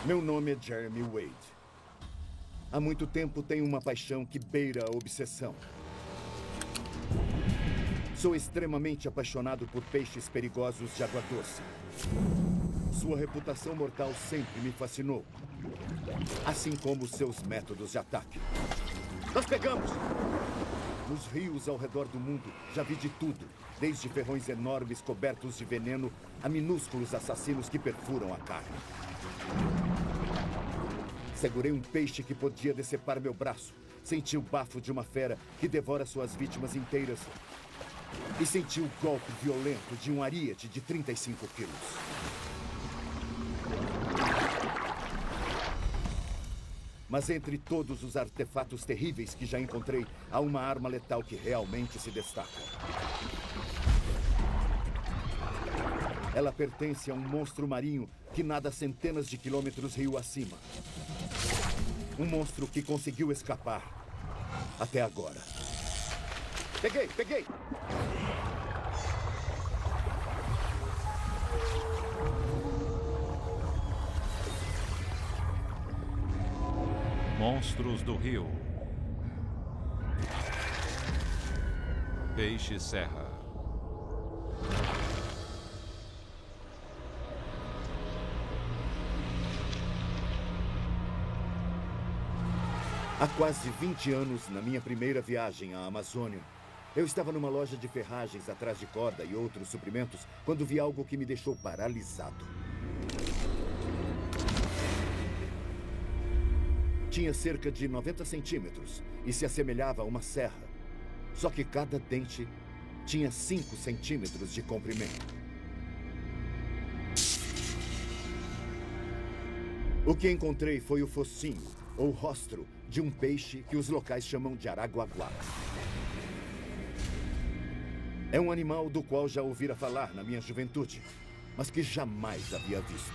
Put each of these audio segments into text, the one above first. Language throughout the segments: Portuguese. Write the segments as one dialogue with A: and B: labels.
A: Meu nome é Jeremy Wade. Há muito tempo tenho uma paixão que beira a obsessão. Sou extremamente apaixonado por peixes perigosos de água doce. Sua reputação mortal sempre me fascinou, assim como seus métodos de ataque. Nós pegamos! Nos rios ao redor do mundo, já vi de tudo, desde ferrões enormes cobertos de veneno a minúsculos assassinos que perfuram a carne. Segurei um peixe que podia decepar meu braço, senti o bafo de uma fera que devora suas vítimas inteiras e senti o golpe violento de um ariete de 35 quilos. Mas entre todos os artefatos terríveis que já encontrei, há uma arma letal que realmente se destaca. Ela pertence a um monstro marinho que nada centenas de quilômetros rio acima. Um monstro que conseguiu escapar até agora. Peguei!
B: Monstros do rio. Peixe-serra.
A: Há quase 20 anos, na minha primeira viagem à Amazônia, eu estava numa loja de ferragens atrás de corda e outros suprimentos quando vi algo que me deixou paralisado. Tinha cerca de 90 centímetros e se assemelhava a uma serra. Só que cada dente tinha 5 centímetros de comprimento. O que encontrei foi o focinho, ou rostro, de um peixe que os locais chamam de araguaguá. É um animal do qual já ouvira falar na minha juventude, mas que jamais havia visto.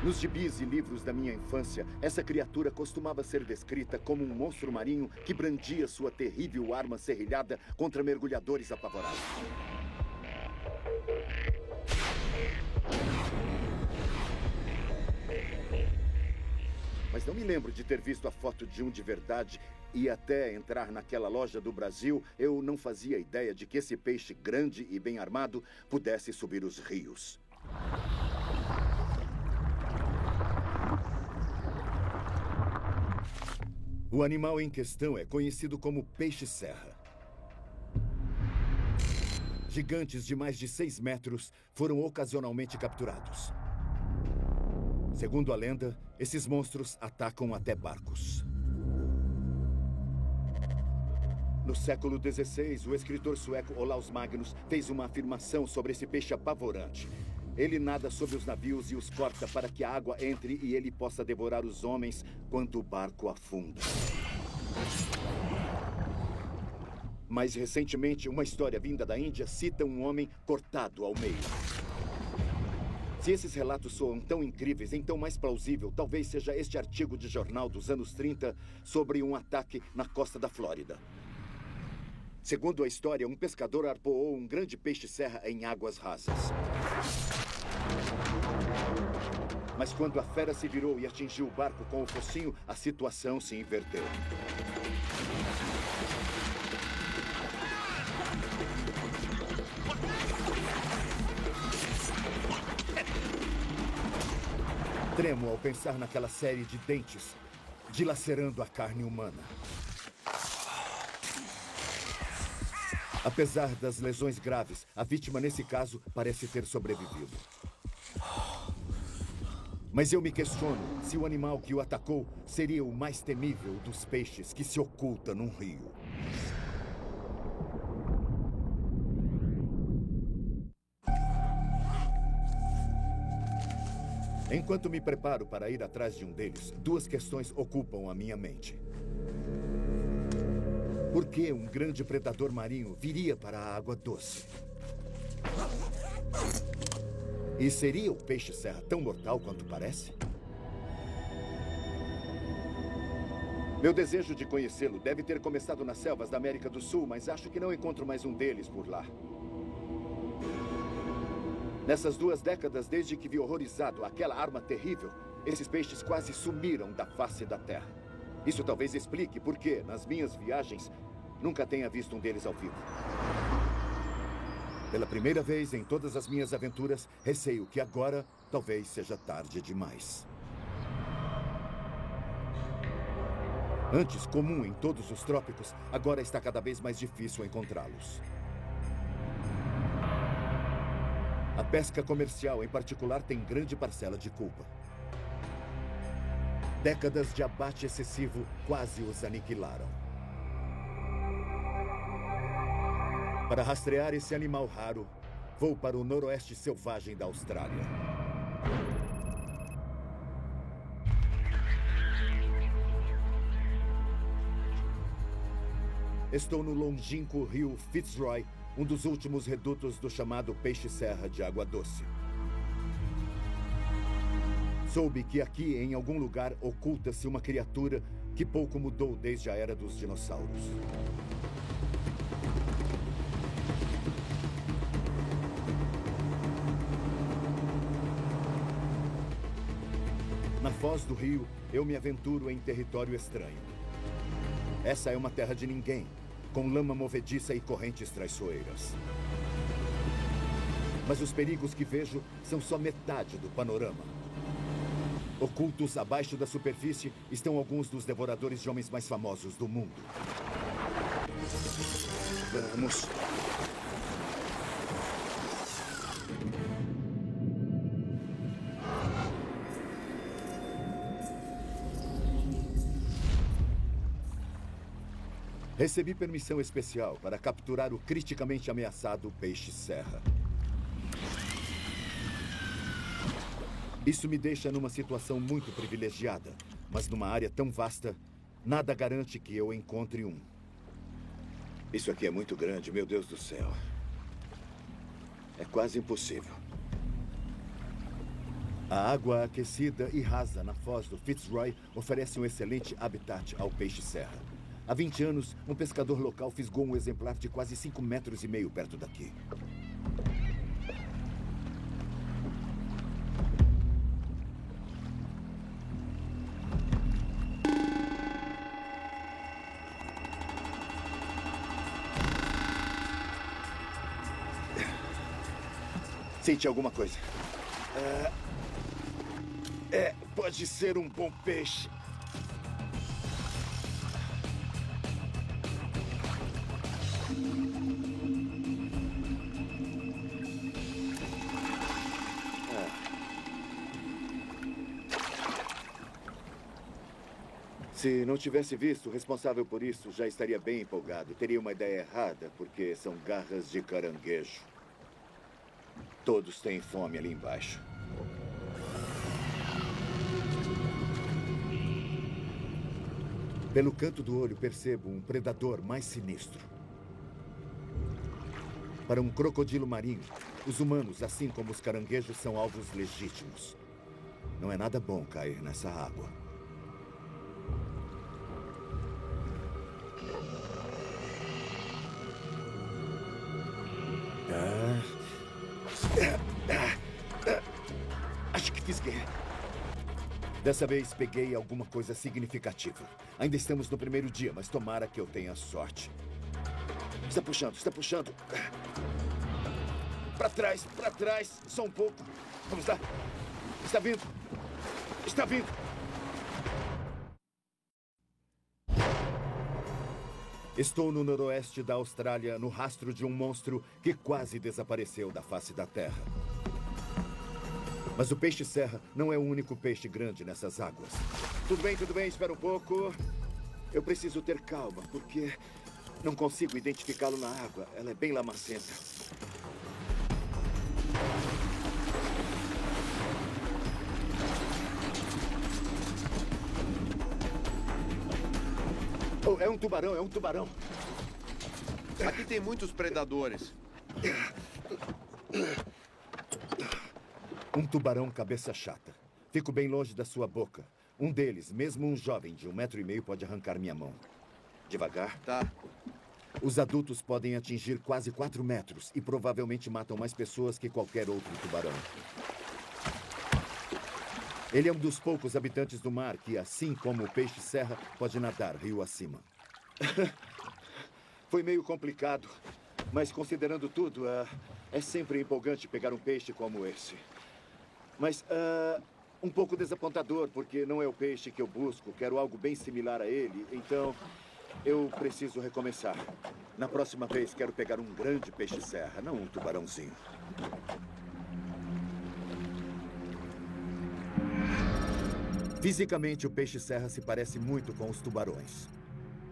A: Nos gibis e livros da minha infância, essa criatura costumava ser descrita como um monstro marinho que brandia sua terrível arma serrilhada contra mergulhadores apavorados. Mas não me lembro de ter visto a foto de um de verdade e até entrar naquela loja do Brasil, eu não fazia ideia de que esse peixe grande e bem armado pudesse subir os rios. O animal em questão é conhecido como peixe-serra. Gigantes de mais de 6 metros foram ocasionalmente capturados. Segundo a lenda, esses monstros atacam até barcos. No século XVI, o escritor sueco Olaus Magnus fez uma afirmação sobre esse peixe apavorante. Ele nada sobre os navios e os corta para que a água entre e ele possa devorar os homens quando o barco afunda. Mais recentemente, uma história vinda da Índia cita um homem cortado ao meio. Se esses relatos soam tão incríveis, então mais plausível talvez seja este artigo de jornal dos anos 30 sobre um ataque na costa da Flórida. Segundo a história, um pescador arpoou um grande peixe-serra em águas rasas. Mas quando a fera se virou e atingiu o barco com o focinho, a situação se inverteu. Tremo ao pensar naquela série de dentes dilacerando a carne humana. Apesar das lesões graves, a vítima nesse caso parece ter sobrevivido. Mas eu me questiono se o animal que o atacou seria o mais temível dos peixes que se oculta num rio. Enquanto me preparo para ir atrás de um deles, 2 questões ocupam a minha mente. Por que um grande predador marinho viria para a água doce? E seria o peixe-serra tão mortal quanto parece? Meu desejo de conhecê-lo deve ter começado nas selvas da América do Sul, mas acho que não encontro mais um deles por lá. Nessas 2 décadas, desde que vi horrorizado aquela arma terrível, esses peixes quase sumiram da face da Terra. Isso talvez explique por que, nas minhas viagens, nunca tenha visto um deles ao vivo. Pela primeira vez em todas as minhas aventuras, receio que agora talvez seja tarde demais. Antes comum em todos os trópicos, agora está cada vez mais difícil encontrá-los. A pesca comercial, em particular, tem grande parcela de culpa. Décadas de abate excessivo quase os aniquilaram. Para rastrear esse animal raro, vou para o noroeste selvagem da Austrália. Estou no longínquo rio Fitzroy, um dos últimos redutos do chamado peixe-serra de água doce. Soube que aqui, em algum lugar, oculta-se uma criatura que pouco mudou desde a era dos dinossauros. Na foz do rio, eu me aventuro em território estranho. Essa é uma terra de ninguém, com lama movediça e correntes traiçoeiras. Mas os perigos que vejo são só metade do panorama. Ocultos abaixo da superfície estão alguns dos devoradores de homens mais famosos do mundo. Vamos. Recebi permissão especial para capturar o criticamente ameaçado peixe-serra. Isso me deixa numa situação muito privilegiada, mas numa área tão vasta, nada garante que eu encontre um. Isso aqui é muito grande, meu Deus do céu. É quase impossível. A água aquecida e rasa na foz do Fitzroy oferece um excelente habitat ao peixe-serra. Há 20 anos, um pescador local fisgou um exemplar de quase 5,5 metros perto daqui. Sente alguma coisa? Pode ser um bom peixe. Se não tivesse visto, o responsável por isso já estaria bem empolgado. Teria uma ideia errada, porque são garras de caranguejo. Todos têm fome ali embaixo. Pelo canto do olho, percebo um predador mais sinistro. Para um crocodilo marinho, os humanos, assim como os caranguejos, são alvos legítimos. Não é nada bom cair nessa água. Acho que fisguei. Dessa vez peguei alguma coisa significativa. Ainda estamos no primeiro dia, mas tomara que eu tenha sorte. Está puxando, está puxando. Para trás, só um pouco. Vamos lá. Está vindo. Está vindo. Estou no noroeste da Austrália, no rastro de um monstro que quase desapareceu da face da Terra. Mas o peixe-serra não é o único peixe grande nessas águas. Tudo bem, espera um pouco. Eu preciso ter calma, porque não consigo identificá-lo na água. Ela é bem lamacenta. Oh, é um tubarão.
B: Aqui tem muitos predadores.
A: Um tubarão cabeça chata. Fico bem longe da sua boca. Um deles, mesmo um jovem de 1,5 metros, pode arrancar minha mão. Devagar.
B: Tá.
A: Os adultos podem atingir quase 4 metros e provavelmente matam mais pessoas que qualquer outro tubarão. Ele é um dos poucos habitantes do mar que, assim como o peixe-serra, pode nadar rio acima. Foi meio complicado, mas considerando tudo, é sempre empolgante pegar um peixe como esse. Mas um pouco desapontador, porque não é o peixe que eu busco. Quero algo bem similar a ele, então eu preciso recomeçar. Na próxima vez, quero pegar um grande peixe-serra, não um tubarãozinho. Fisicamente, o peixe-serra se parece muito com os tubarões.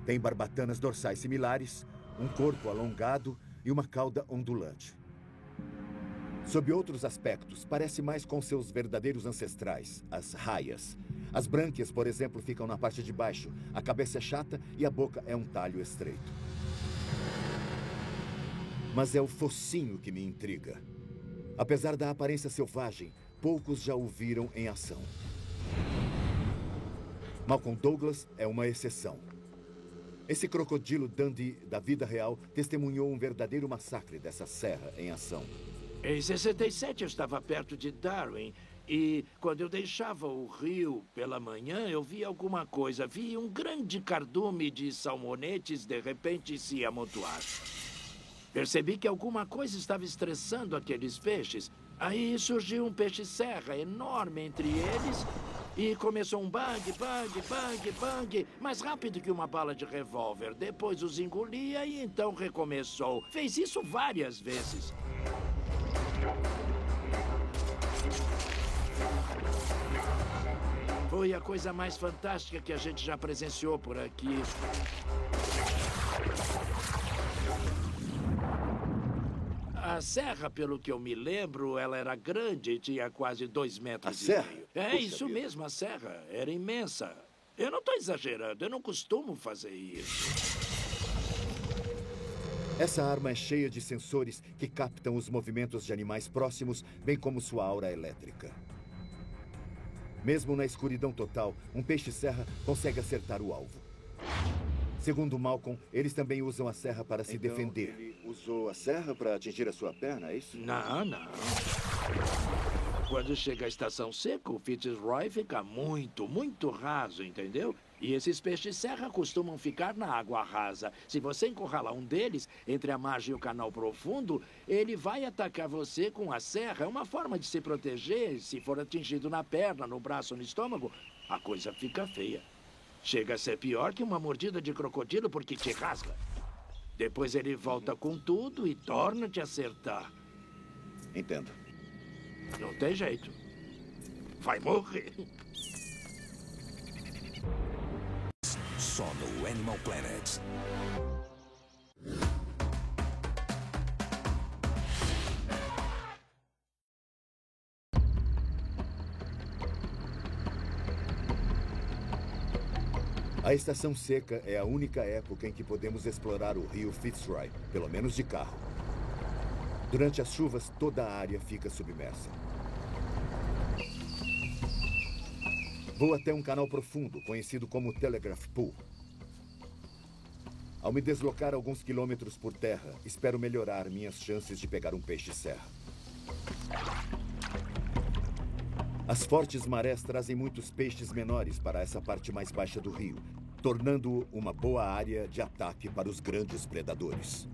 A: Tem barbatanas dorsais similares, um corpo alongado e uma cauda ondulante. Sob outros aspectos, parece mais com seus verdadeiros ancestrais, as raias. As brânquias, por exemplo, ficam na parte de baixo, a cabeça é chata e a boca é um talho estreito. Mas é o focinho que me intriga. Apesar da aparência selvagem, poucos já o viram em ação. Malcolm Douglas é uma exceção. Esse crocodilo Dundee da vida real testemunhou um verdadeiro massacre dessa serra em ação.
C: Em 67 eu estava perto de Darwin e quando eu deixava o rio pela manhã eu vi alguma coisa. Vi um grande cardume de salmonetes de repente se amontoar. Percebi que alguma coisa estava estressando aqueles peixes. Aí surgiu um peixe-serra enorme entre eles e começou um bang, bang, bang, bang, mais rápido que uma bala de revólver. Depois os engolia e então recomeçou. Fez isso várias vezes. Foi a coisa mais fantástica que a gente já presenciou por aqui. A serra, pelo que eu me lembro, ela era grande e tinha quase 2 metros e meio. É isso mesmo, a serra era imensa. Eu não estou exagerando, eu não costumo fazer isso.
A: Essa arma é cheia de sensores que captam os movimentos de animais próximos, bem como sua aura elétrica. Mesmo na escuridão total, um peixe-serra consegue acertar o alvo. Segundo Malcolm, eles também usam a serra para se defender. Ele usou a serra para atingir a sua perna, é isso?
C: Não, não. Quando chega a estação seca, o Fitzroy fica muito, muito raso, entendeu? E esses peixes-serra costumam ficar na água rasa. Se você encurralar um deles, entre a margem e o canal profundo, ele vai atacar você com a serra. É uma forma de se proteger. Se for atingido na perna, no braço ou no estômago, a coisa fica feia. Chega a ser pior que uma mordida de crocodilo porque te rasga. Depois ele volta com tudo e torna te acertar.
A: Entendo.
C: Não tem jeito. Vai morrer.
D: Só no Animal Planet.
A: A estação seca é a única época em que podemos explorar o rio Fitzroy, pelo menos de carro. Durante as chuvas, toda a área fica submersa. Vou até um canal profundo, conhecido como Telegraph Pool. Ao me deslocar alguns quilômetros por terra, espero melhorar minhas chances de pegar um peixe-serra. As fortes marés trazem muitos peixes menores para essa parte mais baixa do rio, tornando-o uma boa área de ataque para os grandes predadores.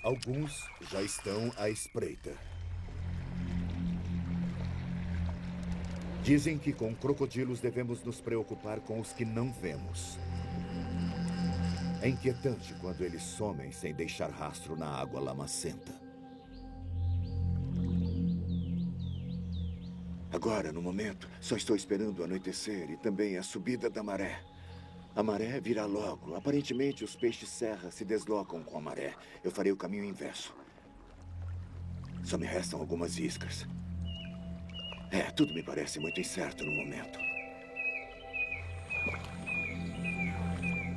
A: Alguns já estão à espreita. Dizem que com crocodilos devemos nos preocupar com os que não vemos. É inquietante quando eles somem sem deixar rastro na água lamacenta. Agora, no momento, só estou esperando o anoitecer e também a subida da maré. A maré virá logo. Aparentemente, os peixes-serra se deslocam com a maré. Eu farei o caminho inverso. Só me restam algumas iscas. Tudo me parece muito incerto no momento.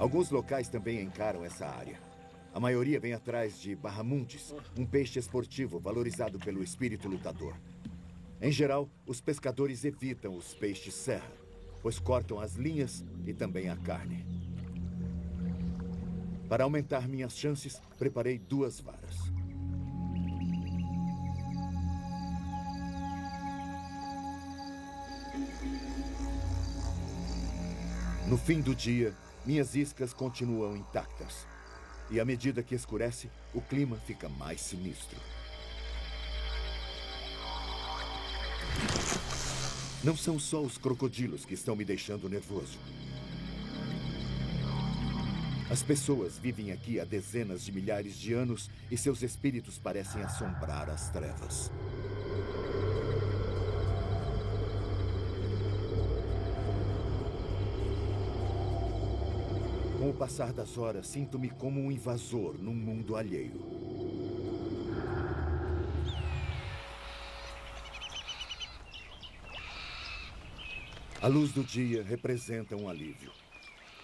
A: Alguns locais também encaram essa área. A maioria vem atrás de barramundes, um peixe esportivo valorizado pelo espírito lutador. Em geral, os pescadores evitam os peixes-serra. pois cortam as linhas e também a carne. Para aumentar minhas chances, preparei 2 varas. No fim do dia, minhas iscas continuam intactas. E à medida que escurece, o clima fica mais sinistro. Não são só os crocodilos que estão me deixando nervoso. As pessoas vivem aqui há dezenas de milhares de anos e seus espíritos parecem assombrar as trevas. Com o passar das horas, sinto-me como um invasor num mundo alheio. A luz do dia representa um alívio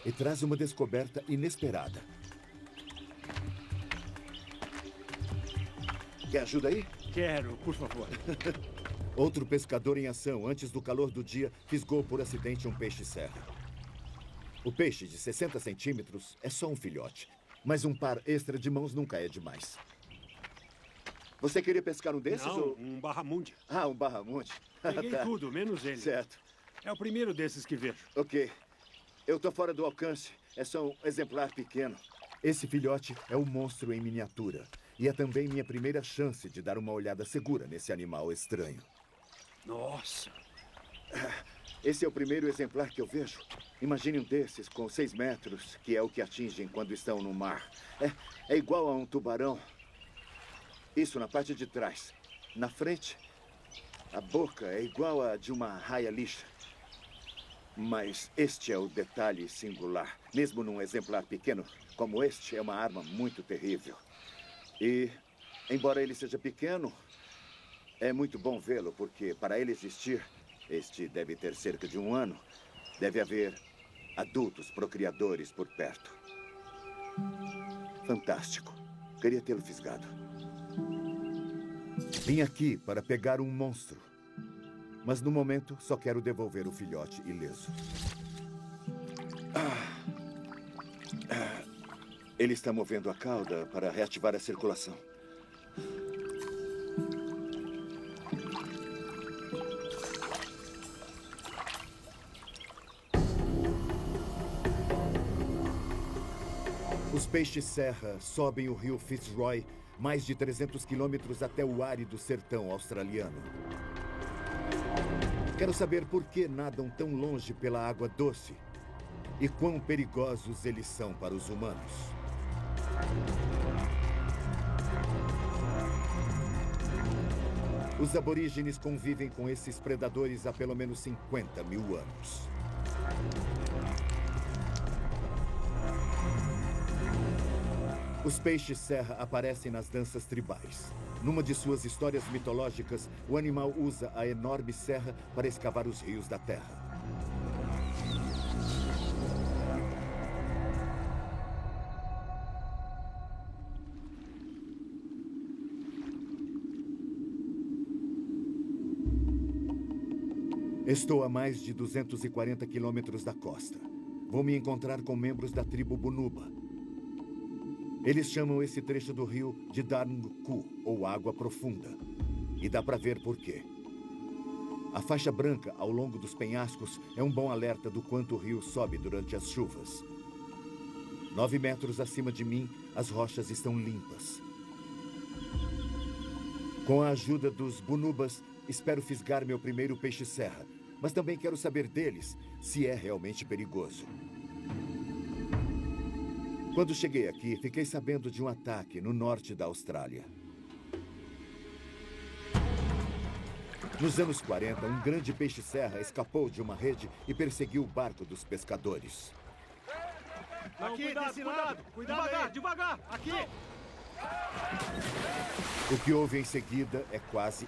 A: e traz uma descoberta inesperada. Quer ajuda aí?
E: Quero, por favor.
A: Outro pescador em ação, antes do calor do dia, fisgou por acidente um peixe-serra. O peixe de 60 centímetros é só um filhote, mas um par extra de mãos nunca é demais. Você queria pescar um desses?
E: Não,
A: ou...
E: um barramundi.
A: Ah, um barramundi.
E: Peguei
A: Tá.
E: tudo, menos ele.
A: Certo.
E: É o primeiro desses que vejo.
A: Ok. Eu tô fora do alcance. É só um exemplar pequeno. Esse filhote é um monstro em miniatura. E é também minha primeira chance de dar uma olhada segura nesse animal estranho.
E: Nossa.
A: Esse é o primeiro exemplar que eu vejo. Imagine um desses com 6 metros, que é o que atingem quando estão no mar. É igual a um tubarão. Isso na parte de trás. Na frente, a boca é igual a de uma raia-lixa. Mas este é o detalhe singular. Mesmo num exemplar pequeno como este, é uma arma muito terrível. E, embora ele seja pequeno, é muito bom vê-lo, porque para ele existir, este deve ter cerca de 1 ano, deve haver adultos procriadores por perto. Fantástico. Queria tê-lo fisgado. Vim aqui para pegar um monstro. Mas no momento só quero devolver o filhote ileso. Ele está movendo a cauda para reativar a circulação. Os peixes-serra sobem o rio Fitzroy mais de 300 quilômetros até o árido sertão australiano. Quero saber por que nadam tão longe pela água doce e quão perigosos eles são para os humanos. Os aborígenes convivem com esses predadores há pelo menos 50 mil anos. Os peixes-serra aparecem nas danças tribais. Numa de suas histórias mitológicas, o animal usa a enorme serra para escavar os rios da terra. Estou a mais de 240 quilômetros da costa. Vou me encontrar com membros da tribo Bunuba. Eles chamam esse trecho do rio de Darnku, ou Água Profunda. E dá para ver por quê. A faixa branca ao longo dos penhascos é um bom alerta do quanto o rio sobe durante as chuvas. 9 metros acima de mim, as rochas estão limpas. Com a ajuda dos Bunubas, espero fisgar meu primeiro peixe-serra. Mas também quero saber deles se é realmente perigoso. Quando cheguei aqui, fiquei sabendo de um ataque no norte da Austrália. Nos anos 40, um grande peixe-serra escapou de uma rede e perseguiu o barco dos pescadores.
E: Não, aqui, cuidado, desse lado. Cuidado devagar, aí. Devagar. Aqui.
A: O que houve em seguida é quase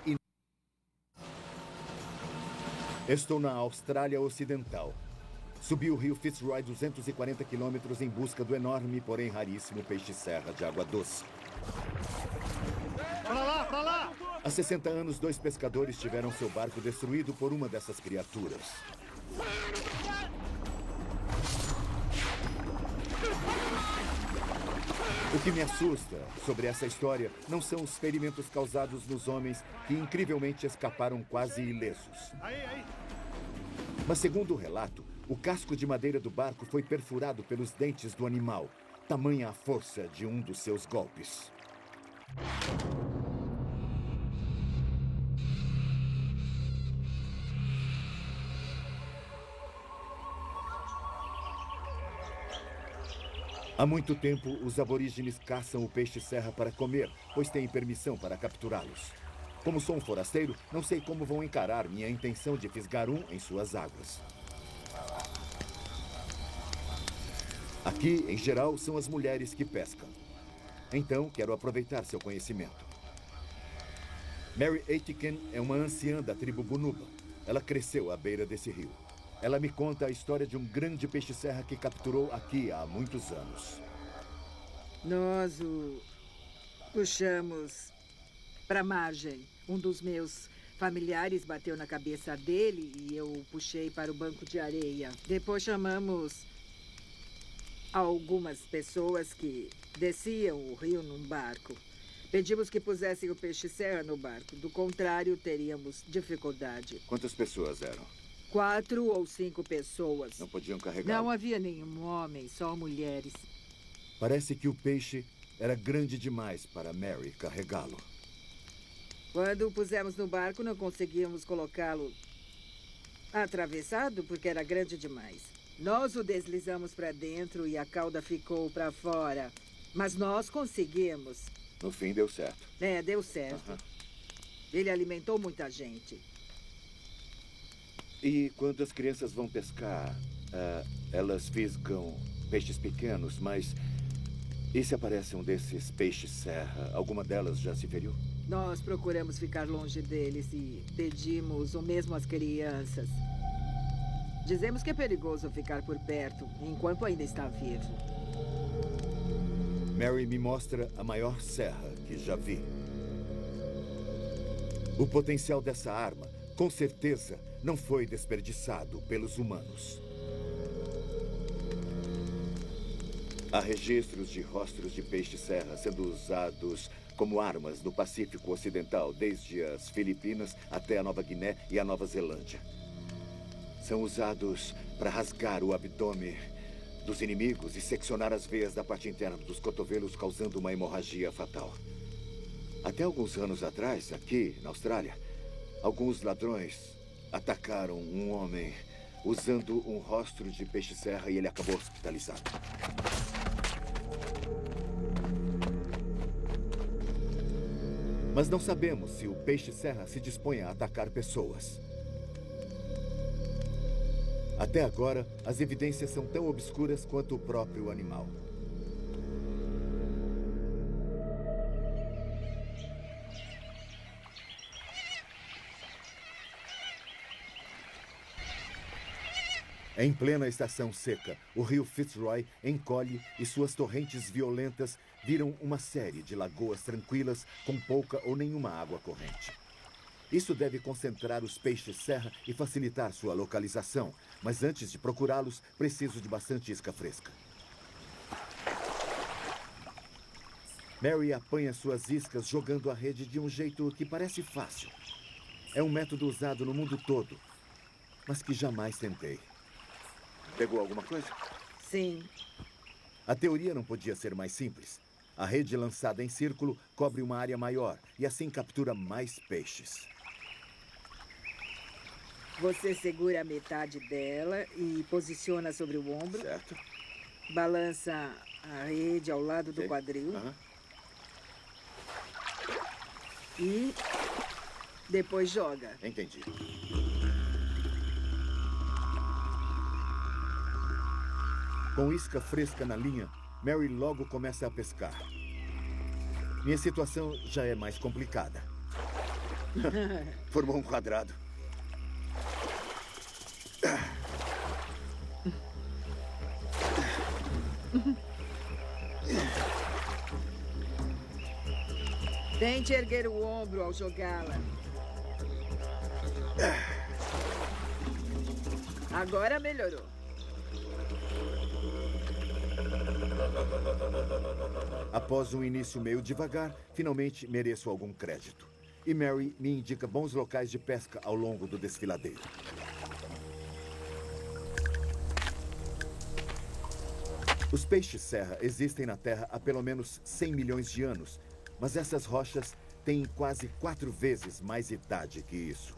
A: Estou na Austrália Ocidental. Subi o rio Fitzroy 240 quilômetros em busca do enorme, porém raríssimo peixe-serra de água doce.
E: Pra lá, pra lá!
A: Há 60 anos, 2 pescadores tiveram seu barco destruído por uma dessas criaturas. O que me assusta sobre essa história não são os ferimentos causados nos homens que incrivelmente escaparam quase ilesos. Mas segundo o relato, o casco de madeira do barco foi perfurado pelos dentes do animal, tamanha a força de um dos seus golpes. Há muito tempo, os aborígenes caçam o peixe-serra para comer, pois têm permissão para capturá-los. Como sou um forasteiro, não sei como vão encarar minha intenção de fisgar um em suas águas. Aqui, em geral, são as mulheres que pescam. Então, quero aproveitar seu conhecimento. Mary Aitken é uma anciã da tribo Bunuba. Ela cresceu à beira desse rio. Ela me conta a história de um grande peixe-serra que capturou aqui há muitos anos.
F: Nós o puxamos para a margem. Um dos meus familiares bateu na cabeça dele e eu o puxei para o banco de areia. Depois chamamos algumas pessoas que desciam o rio num barco. Pedimos que pusessem o peixe-serra no barco. Do contrário, teríamos dificuldade.
A: Quantas pessoas eram?
F: 4 ou 5 pessoas.
A: Não podiam carregar?
F: Não havia nenhum homem, só mulheres.
A: Parece que o peixe era grande demais para Mary carregá-lo.
F: Quando o pusemos no barco, não conseguíamos colocá-lo atravessado porque era grande demais. Nós o deslizamos para dentro e a cauda ficou para fora. Mas nós conseguimos.
A: No fim, deu certo.
F: É, deu certo. Ele alimentou muita gente.
A: E quando as crianças vão pescar, elas fisgam peixes pequenos, mas e se aparece um desses peixes-serra? Alguma delas já se feriu?
F: Nós procuramos ficar longe deles e pedimos o mesmo às crianças. Dizemos que é perigoso ficar por perto, enquanto ainda está vivo.
A: Mary me mostra a maior serra que já vi. O potencial dessa arma, com certeza, não foi desperdiçado pelos humanos. Há registros de rostros de peixe-serra sendo usados como armas no Pacífico Ocidental, desde as Filipinas até a Nova Guiné e a Nova Zelândia. São usados para rasgar o abdômen dos inimigos e seccionar as veias da parte interna dos cotovelos, causando uma hemorragia fatal. Até alguns anos atrás, aqui na Austrália, alguns ladrões atacaram um homem usando um rostro de peixe-serra e ele acabou hospitalizado. Mas não sabemos se o peixe-serra se dispõe a atacar pessoas. Até agora, as evidências são tão obscuras quanto o próprio animal. Em plena estação seca, o rio Fitzroy encolhe e suas torrentes violentas viram uma série de lagoas tranquilas com pouca ou nenhuma água corrente. Isso deve concentrar os peixes-serra e facilitar sua localização, mas antes de procurá-los, preciso de bastante isca fresca. Mary apanha suas iscas jogando a rede de um jeito que parece fácil. É um método usado no mundo todo, mas que jamais tentei. Pegou alguma coisa?
F: Sim.
A: A teoria não podia ser mais simples. A rede lançada em círculo cobre uma área maior e assim captura mais peixes.
F: Você segura a metade dela e posiciona sobre o ombro.
A: Certo.
F: Balança a rede ao lado do quadril. E depois joga.
A: Entendi. Com isca fresca na linha, Mary logo começa a pescar. Minha situação já é mais complicada. Formou um quadrado.
F: Tente erguer o ombro ao jogá-la. Agora melhorou.
A: Após um início meio devagar, finalmente mereço algum crédito. E Mary me indica bons locais de pesca ao longo do desfiladeiro. Os peixes-serra existem na Terra há pelo menos 100 milhões de anos, mas essas rochas têm quase 4 vezes mais idade que isso.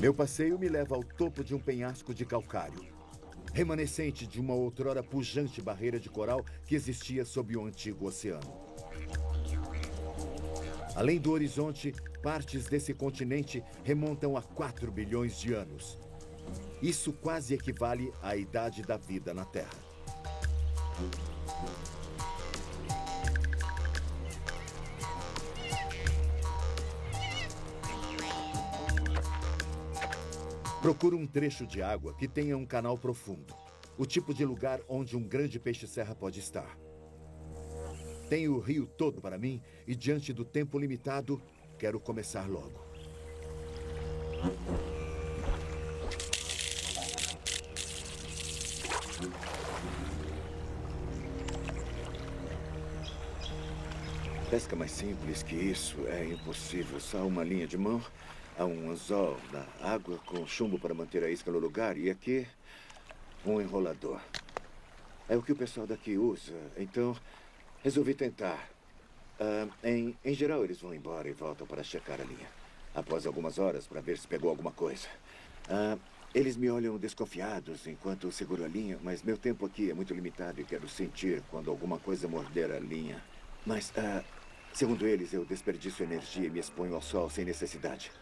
A: Meu passeio me leva ao topo de um penhasco de calcário, remanescente de uma outrora pujante barreira de coral que existia sob o antigo oceano. Além do horizonte, partes desse continente remontam a 4 bilhões de anos. Isso quase equivale à idade da vida na Terra. Procuro um trecho de água que tenha um canal profundo. O tipo de lugar onde um grande peixe-serra pode estar. Tenho o rio todo para mim e, diante do tempo limitado, quero começar logo. Pesca mais simples que isso é impossível. Só uma linha de mão, há um anzol na água com chumbo para manter a isca no lugar e aqui um enrolador. É o que o pessoal daqui usa, então resolvi tentar. Em geral, eles vão embora e voltam para checar a linha. Após algumas horas, para ver se pegou alguma coisa. Eles me olham desconfiados enquanto seguro a linha, mas meu tempo aqui é muito limitado e quero sentir quando alguma coisa morder a linha. Mas, segundo eles, eu desperdiço energia e me exponho ao sol sem necessidade.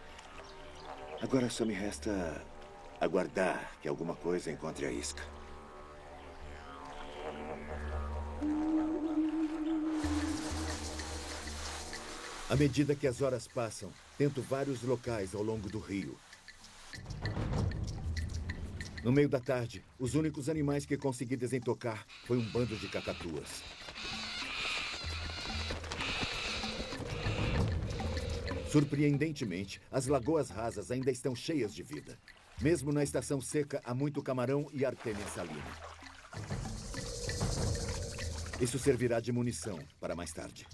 A: Agora só me resta aguardar que alguma coisa encontre a isca. À medida que as horas passam, tento vários locais ao longo do rio. No meio da tarde, os únicos animais que consegui desentocar foi um bando de cacatuas. Surpreendentemente, as lagoas rasas ainda estão cheias de vida. Mesmo na estação seca, há muito camarão e artêmia salina. Isso servirá de munição para mais tarde.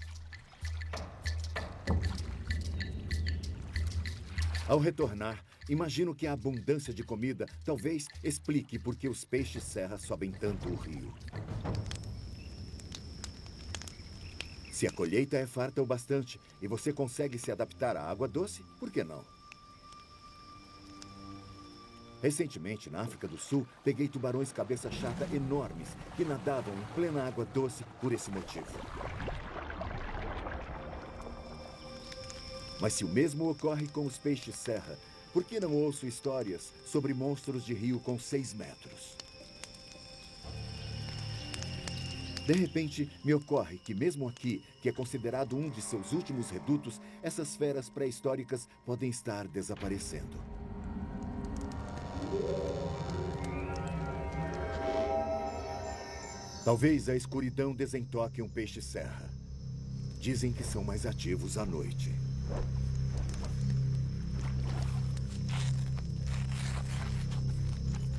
A: Ao retornar, imagino que a abundância de comida talvez explique por que os peixes-serra sobem tanto o rio. Se a colheita é farta o bastante e você consegue se adaptar à água doce, por que não? Recentemente, na África do Sul, peguei tubarões cabeça-chata enormes que nadavam em plena água doce por esse motivo. Mas se o mesmo ocorre com os peixes-serra, por que não ouço histórias sobre monstros de rio com 6 metros? De repente, me ocorre que mesmo aqui, que é considerado um de seus últimos redutos, essas feras pré-históricas podem estar desaparecendo. Talvez a escuridão desentoque um peixe-serra. Dizem que são mais ativos à noite.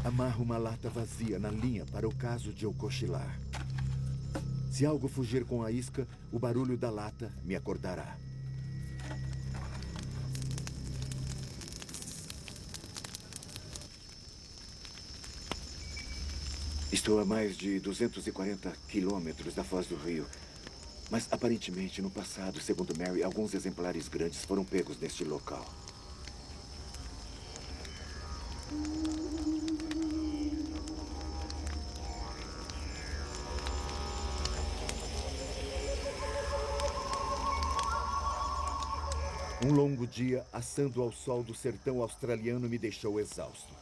A: Amarro uma lata vazia na linha para o caso de eu cochilar. Se algo fugir com a isca, o barulho da lata me acordará. Estou a mais de 240 quilômetros da foz do rio. Mas, aparentemente, no passado, segundo Mary, alguns exemplares grandes foram pegos neste local. Um longo dia assando ao sol do sertão australiano me deixou exausto.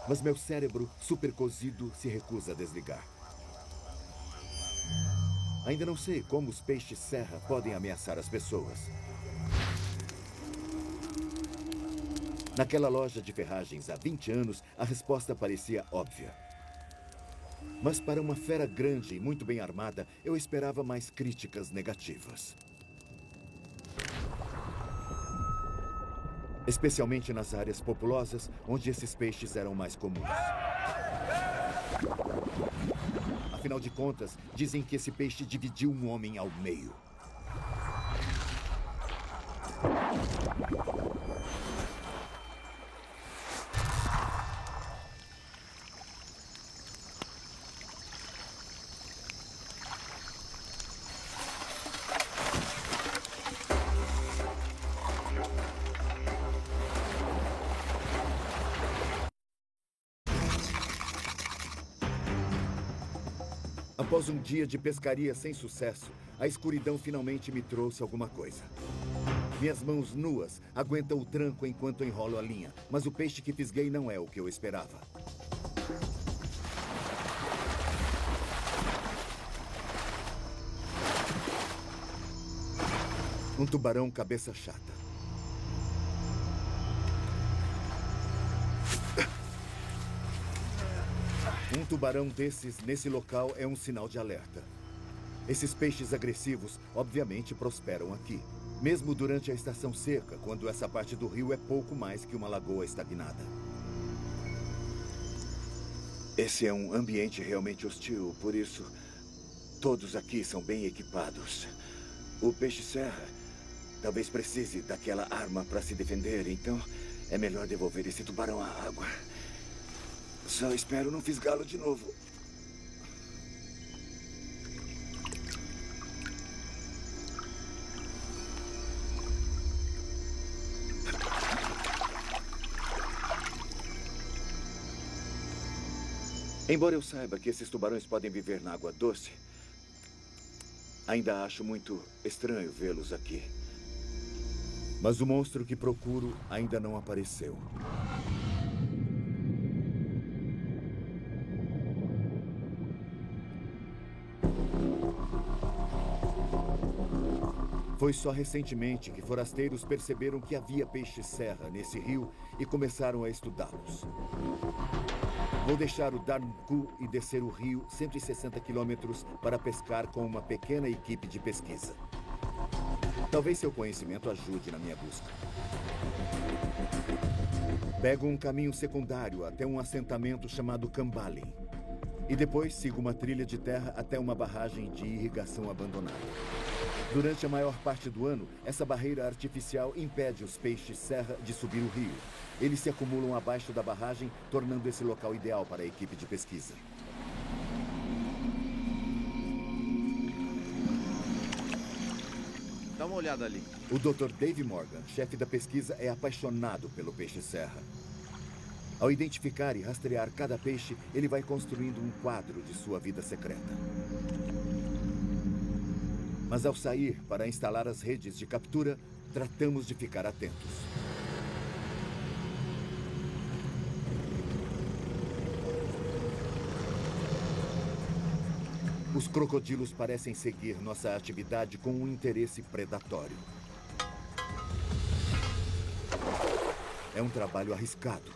A: Mas meu cérebro, supercozido, se recusa a desligar. Ainda não sei como os peixes-serra podem ameaçar as pessoas. Naquela loja de ferragens há 20 anos, a resposta parecia óbvia. Mas para uma fera grande e muito bem armada, eu esperava mais críticas negativas. especialmente nas áreas populosas, onde esses peixes eram mais comuns. Afinal de contas, dizem que esse peixe dividiu um homem ao meio. Após um dia de pescaria sem sucesso, a escuridão finalmente me trouxe alguma coisa. Minhas mãos nuas aguentam o tranco enquanto enrolo a linha, mas o peixe que fisguei não é o que eu esperava. Um tubarão cabeça chata. Um tubarão desses nesse local é um sinal de alerta. Esses peixes agressivos, obviamente, prosperam aqui. Mesmo durante a estação seca, quando essa parte do rio é pouco mais que uma lagoa estagnada. Esse é um ambiente realmente hostil, por isso todos aqui são bem equipados. O peixe-serra talvez precise daquela arma para se defender, então é melhor devolver esse tubarão à água. Só espero não fisgá-lo de novo. Embora eu saiba que esses tubarões podem viver na água doce, ainda acho muito estranho vê-los aqui. Mas o monstro que procuro ainda não apareceu. Foi só recentemente que forasteiros perceberam que havia peixe-serra nesse rio e começaram a estudá-los. Vou deixar o Darnku e descer o rio 160 quilômetros para pescar com uma pequena equipe de pesquisa. Talvez seu conhecimento ajude na minha busca. Pego um caminho secundário até um assentamento chamado Kambalin. E depois sigo uma trilha de terra até uma barragem de irrigação abandonada. Durante a maior parte do ano, essa barreira artificial impede os peixes-serra de subir o rio. Eles se acumulam abaixo da barragem, tornando esse local ideal para a equipe de pesquisa.
B: Dá uma olhada ali.
A: O Dr. Dave Morgan, chefe da pesquisa, é apaixonado pelo peixe-serra. Ao identificar e rastrear cada peixe, ele vai construindo um quadro de sua vida secreta. Mas ao sair para instalar as redes de captura, tratamos de ficar atentos. Os crocodilos parecem seguir nossa atividade com um interesse predatório. É um trabalho arriscado.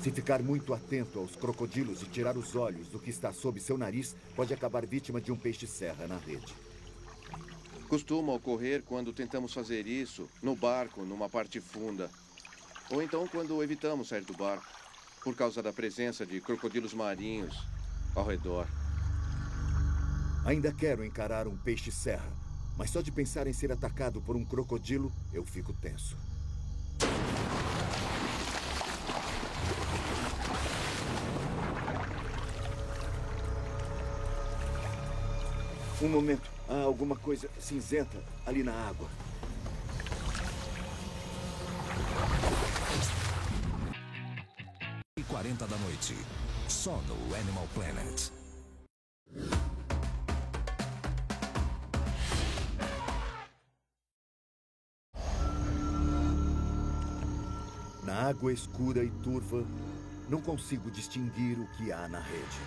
A: Se ficar muito atento aos crocodilos e tirar os olhos do que está sob seu nariz, pode acabar vítima de um peixe-serra na rede.
B: Costuma ocorrer quando tentamos fazer isso no barco, numa parte funda. Ou então quando evitamos sair do barco, por causa da presença de crocodilos marinhos ao redor.
A: Ainda quero encarar um peixe-serra, mas só de pensar em ser atacado por um crocodilo, eu fico tenso. Um momento. Há alguma coisa cinzenta ali na água.
D: E 40 da noite. Só no Animal Planet.
A: Na água escura e turva, não consigo distinguir o que há na rede.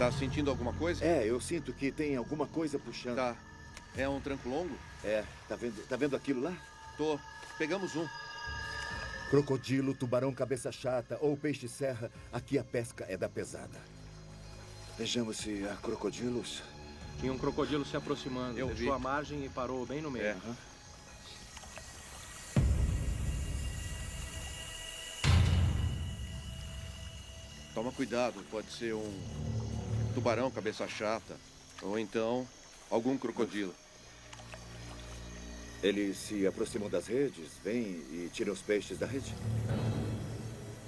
B: Tá sentindo alguma coisa?
A: É, eu sinto que tem alguma coisa puxando.
B: Tá. É um tranco longo?
A: É, tá vendo aquilo lá?
B: Tô. Pegamos um.
A: Crocodilo, tubarão cabeça chata ou peixe-serra, aqui a pesca é da pesada. Vejamos se há crocodilos.
E: Tinha um crocodilo se aproximando.
B: Eu
E: Deixou
B: vi.
E: a margem e parou bem no meio.
B: É. Toma cuidado, pode ser um tubarão cabeça chata. Ou então, algum crocodilo.
A: Eles se aproximam das redes, vêm e tiram os peixes da rede?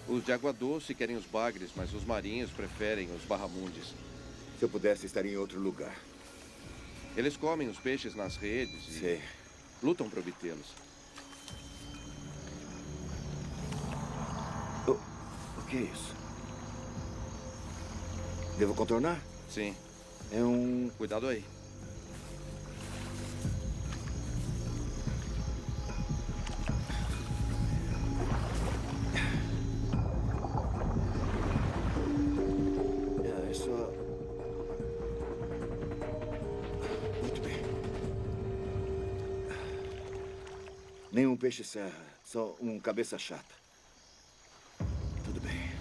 B: Os de água doce querem os bagres, mas os marinhos preferem os barramundes.
A: Se eu pudesse, estaria em outro lugar.
B: Eles comem os peixes nas redes e
A: Sim.
B: lutam para obtê-los.
A: O que é isso? Devo contornar?
B: Sim.
A: É um...
B: Cuidado aí.
A: É só... Muito bem. Nenhum peixe-serra, só um cabeça chata. Tudo bem.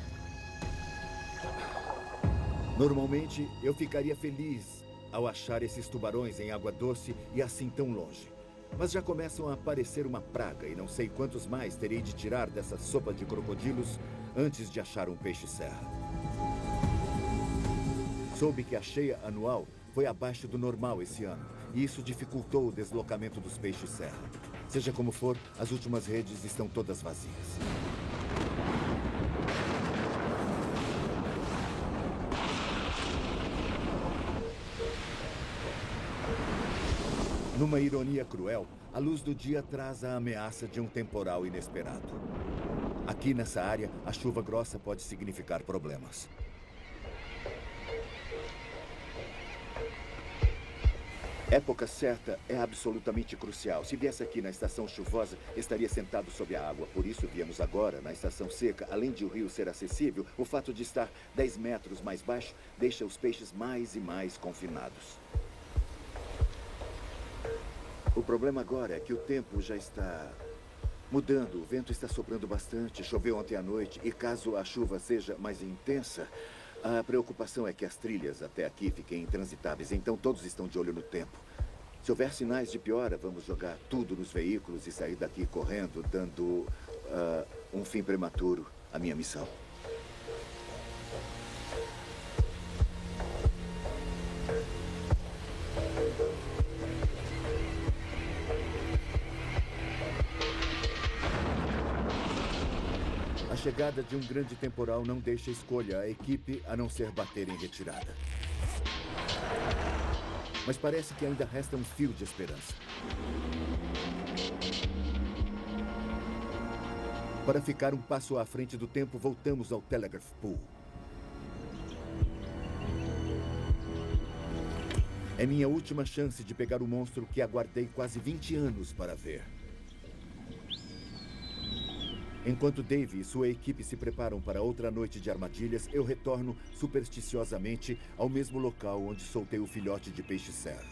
A: Normalmente, eu ficaria feliz ao achar esses tubarões em água doce e assim tão longe. Mas já começam a aparecer uma praga e não sei quantos mais terei de tirar dessa sopa de crocodilos antes de achar um peixe-serra. Soube que a cheia anual foi abaixo do normal esse ano e isso dificultou o deslocamento dos peixes-serra. Seja como for, as últimas redes estão todas vazias. Numa ironia cruel, a luz do dia traz a ameaça de um temporal inesperado. Aqui nessa área, a chuva grossa pode significar problemas. Época certa é absolutamente crucial. Se viesse aqui na estação chuvosa, estaria sentado sob a água. Por isso viemos agora, na estação seca. Além de o rio ser acessível, o fato de estar 10 metros mais baixo deixa os peixes mais e mais confinados. O problema agora é que o tempo já está mudando. O vento está soprando bastante, choveu ontem à noite. E caso a chuva seja mais intensa, a preocupação é que as trilhas até aqui fiquem intransitáveis. Então todos estão de olho no tempo. Se houver sinais de piora, vamos jogar tudo nos veículos e sair daqui correndo, dando um fim prematuro à minha missão. A chegada de um grande temporal não deixa escolha à equipe a não ser bater em retirada. Mas parece que ainda resta um fio de esperança. Para ficar um passo à frente do tempo, voltamos ao Telegraph Pool. É minha última chance de pegar o monstro que aguardei quase 20 anos para ver. Enquanto Dave e sua equipe se preparam para outra noite de armadilhas, eu retorno supersticiosamente ao mesmo local onde soltei o filhote de peixe-serra.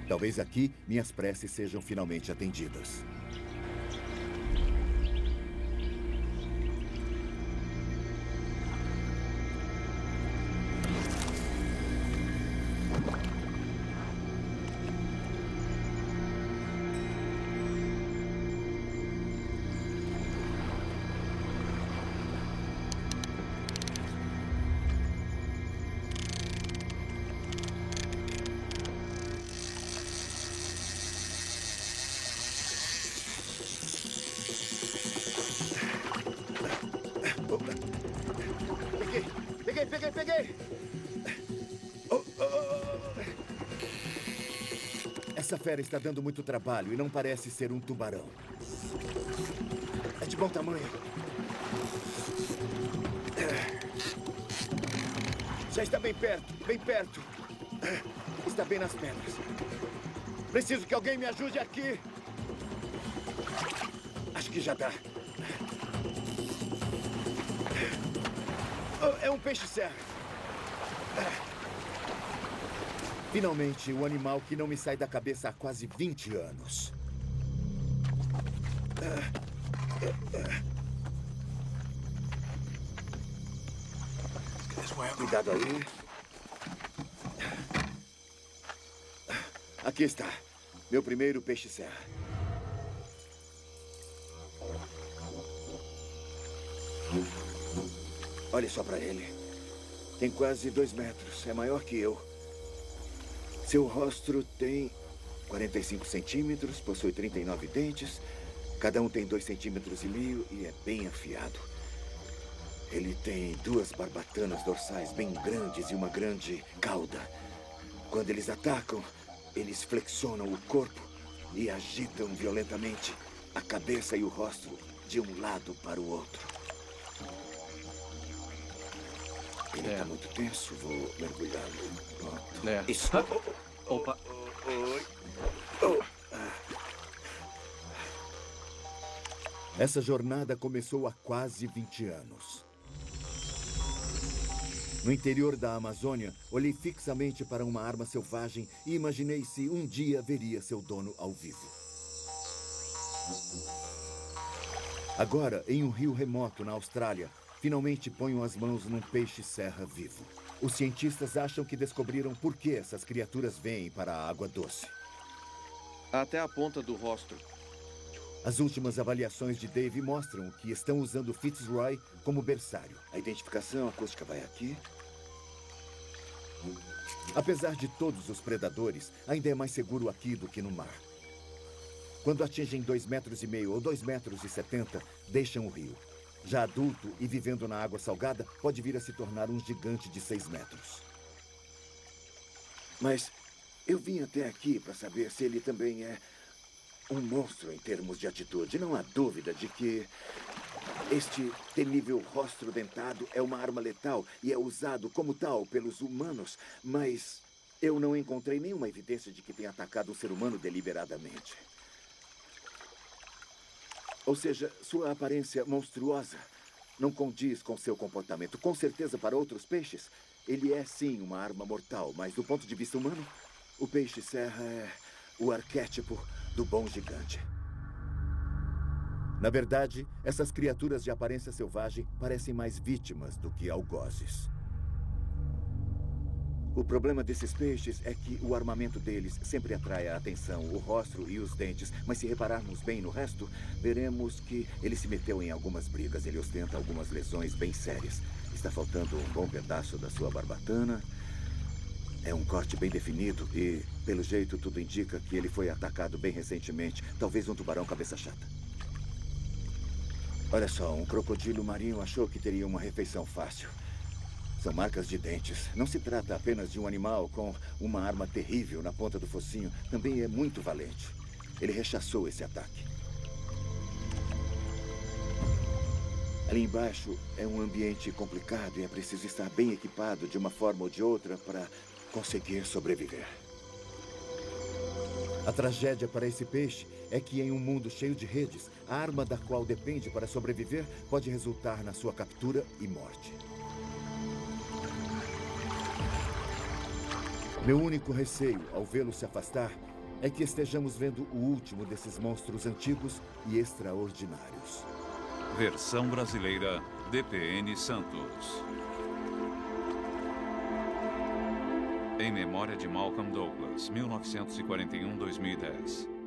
A: Talvez aqui minhas preces sejam finalmente atendidas. Peguei! Essa fera está dando muito trabalho e não parece ser um tubarão. É de bom tamanho. Já está bem perto. Está bem nas pedras. Preciso que alguém me ajude aqui. Acho que já dá. É um peixe-serra. Finalmente, o animal que não me sai da cabeça há quase 20 anos. Cuidado aí. Aqui está. Meu primeiro peixe-serra. Olhe só para ele. Tem quase 2 metros. É maior que eu. Seu rosto tem 45 centímetros, possui 39 dentes. Cada um tem 2,5 centímetros e é bem afiado. Ele tem 2 barbatanas dorsais bem grandes e uma grande cauda. Quando eles atacam, eles flexionam o corpo e agitam violentamente a cabeça e o rosto de um lado para o outro. Ele está muito tenso. Vou mergulhá-lo. Pronto. Isso.
E: Opa.
A: Essa jornada começou há quase 20 anos. No interior da Amazônia, olhei fixamente para uma arma selvagem e imaginei se um dia veria seu dono ao vivo. Agora, em um rio remoto na Austrália, finalmente ponho as mãos num peixe-serra vivo. Os cientistas acham que descobriram por que essas criaturas vêm para a água doce.
B: Até a ponta do rosto.
A: As últimas avaliações de Dave mostram que estão usando Fitzroy como berçário. A identificação acústica vai aqui. Apesar de todos os predadores, ainda é mais seguro aqui do que no mar. Quando atingem 2,5 metros ou 2,70 metros, deixam o rio. Já adulto e vivendo na água salgada, pode vir a se tornar um gigante de 6 metros. Mas eu vim até aqui para saber se ele também é um monstro em termos de atitude. Não há dúvida de que este temível rostro dentado é uma arma letal e é usado como tal pelos humanos, mas eu não encontrei nenhuma evidência de que tenha atacado um ser humano deliberadamente. Ou seja, sua aparência monstruosa não condiz com seu comportamento. Com certeza, para outros peixes, ele é sim uma arma mortal, mas do ponto de vista humano, o peixe-serra é o arquétipo do bom gigante. Na verdade, essas criaturas de aparência selvagem parecem mais vítimas do que algozes. O problema desses peixes é que o armamento deles sempre atrai a atenção, o rosto e os dentes. Mas se repararmos bem no resto, veremos que ele se meteu em algumas brigas. Ele ostenta algumas lesões bem sérias. Está faltando um bom pedaço da sua barbatana. É um corte bem definido e, pelo jeito, tudo indica que ele foi atacado bem recentemente. Talvez um tubarão cabeça chata. Olha só, um crocodilo marinho achou que teria uma refeição fácil. São marcas de dentes. Não se trata apenas de um animal com uma arma terrível na ponta do focinho. Também é muito valente. Ele rechaçou esse ataque. Ali embaixo é um ambiente complicado e é preciso estar bem equipado de uma forma ou de outra para conseguir sobreviver. A tragédia para esse peixe é que em um mundo cheio de redes, a arma da qual depende para sobreviver pode resultar na sua captura e morte. Meu único receio ao vê-lo se afastar é que estejamos vendo o último desses monstros antigos e extraordinários.
G: Versão brasileira, DPN Santos. Em memória de Malcolm Douglas, 1941-2010.